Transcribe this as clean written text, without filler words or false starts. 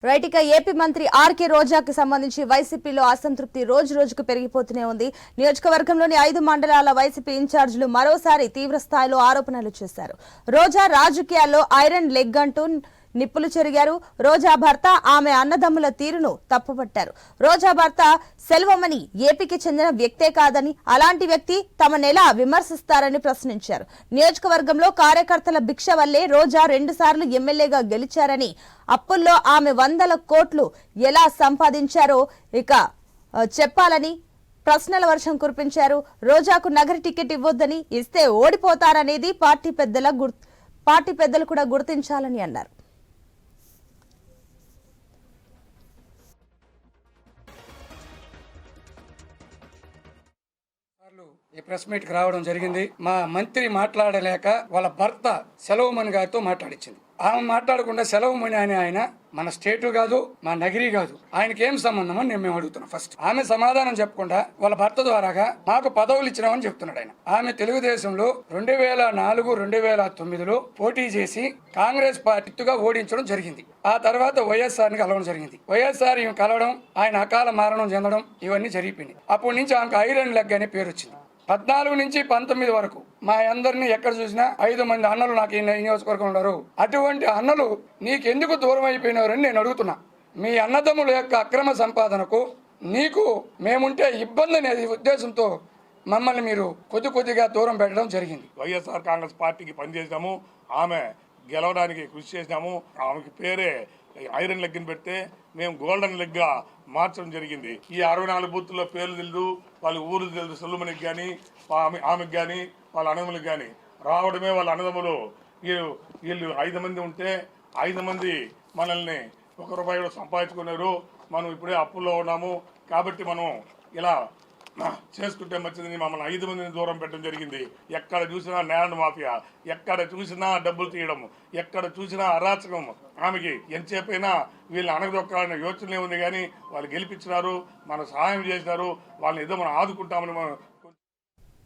Right ఇక AP మంత్రి RK రోజాకి సంబంధించి వైసీపీలో అసంతృప్తి రోజు రోజుకు పెరిగిపోతూనే ఉంది. నియోజకవర్గంలోని 5 మండలాల వైసీపీ ఇన్ఛార్జీలు మరోసారి తీవ్ర స్థాయిలో ఆరోపణలు చేశారు. రోజా రాజకీయాల్లో ఐరన్ లెగ్ అంటూ నిప్పులు చెరిగారు. రోజా భర్త ఆమె అన్నదమ్ముల తీరును తప్పుపట్టారు. రోజా భర్త సెల్వమణి ఏపీకి చెందిన వ్యక్తే కాదని, అలాంటి వ్యక్తి తమనెలా విమర్శిస్తారని ప్రశ్నించారు. నియోజకవర్గంలో కార్యకర్తల భిక్ష వల్లే రోజా 2 సార్లు ఎమ్మెల్యేగా గెలిచారని, అప్పుల్లో ఆమె 100 కోట్లు ఎలా సంపాదించారో ఇక చెప్పాలని ప్రశ్నల వర్షం కురిపించారు. రోజాకు నగర టికెట్ ఇవ్వొద్దని, ఇస్తే ఓడిపోతారనేది పార్టీ పెద్దలు కూడా గుర్తించాలని అన్నారు. ఈ ప్రెస్ మీట్ కి రావడం జరిగింది. మా మంత్రి మాట్లాడలేక వాళ్ళ భర్త సెలవుమణి గారితో మాట్లాడించింది. ఆమె మాట్లాడకుండా సెలవుమణి అని ఆయన మన స్టేటు కాదు, మా నగిరి కాదు, ఆయనకి ఏం సంబంధం అని మేము అడుగుతున్నాం. ఫస్ట్ ఆమె సమాధానం చెప్పకుండా వాళ్ళ భర్త ద్వారాగా మాకు పదవులు ఇచ్చినామని చెప్తున్నాడు ఆయన. ఆమె తెలుగుదేశంలో 2004-2009లో పోటీ చేసి కాంగ్రెస్ పార్టీగా ఓడించడం జరిగింది. ఆ తర్వాత వైఎస్ఆర్ ని కలవడం జరిగింది. వైఎస్ఆర్ ఈమె కలవడం, ఆయన అకాల మరణం చెందడం ఇవన్నీ జరిగిపోయింది. అప్పటి నుంచి ఆమెకు ఐరన్ లెగ్ అనే పేరు వచ్చింది. 14 నుంచి 19 వరకు మా అందరినీ ఎక్కడ చూసినా 5 మంది అన్నలు నాకు ఈ నియోజకవర్గం ఉన్నారు. అటువంటి అన్నలు నీకెందుకు దూరం అయిపోయినారని నేను అడుగుతున్నా. మీ అన్నదమ్ముల యొక్క అక్రమ సంపాదనకు నీకు మేముంటే ఇబ్బంది అనేది ఉద్దేశంతో మమ్మల్ని మీరు కొద్దిగా దూరం పెట్టడం జరిగింది. వైఎస్ఆర్ కాంగ్రెస్ పార్టీకి పనిచేసినాము, ఆమె గెలవడానికి కృషి చేసినాము. ఆమెకి పేరే ఐరన్ లెగ్ని పెడితే మేము గోల్డెన్ లెగ్గా మార్చడం జరిగింది. ఈ 64 బూత్తుల్లో పేర్లు తెలుసు, వాళ్ళ ఊర్లు తెలుసు. సెల్లుమణికి కానీ ఆమెకు కానీ వాళ్ళ అన్నదమ్ములకు కానీ రావడమే. వాళ్ళ అన్నదమ్ములు వీళ్ళు 5 మంది ఉంటే 5 మంది మనల్ని ₹1 కూడా సంపాదించుకున్నారు. మనం ఇప్పుడే అప్పుల్లో ఉన్నాము కాబట్టి మనం ఇలా చేసుకుంటే మంచిదని మమ్మల్ని 5 మందిని దూరం పెట్టడం జరిగింది. ఎక్కడ చూసినా ల్యాండ్ మాఫియా, ఎక్కడ చూసినా డబ్బులు తీయడం, ఎక్కడ చూసినా అరాచకం. ఆమెకి ఎంతసేపైనా వీళ్ళని అనగదొక్కాలనే యోచనే ఉంది కానీ వాళ్ళు గెలిపించినారు, మనకు సహాయం చేసినారు. వాళ్ళని ఏదో మనం ఆదుకుంటామని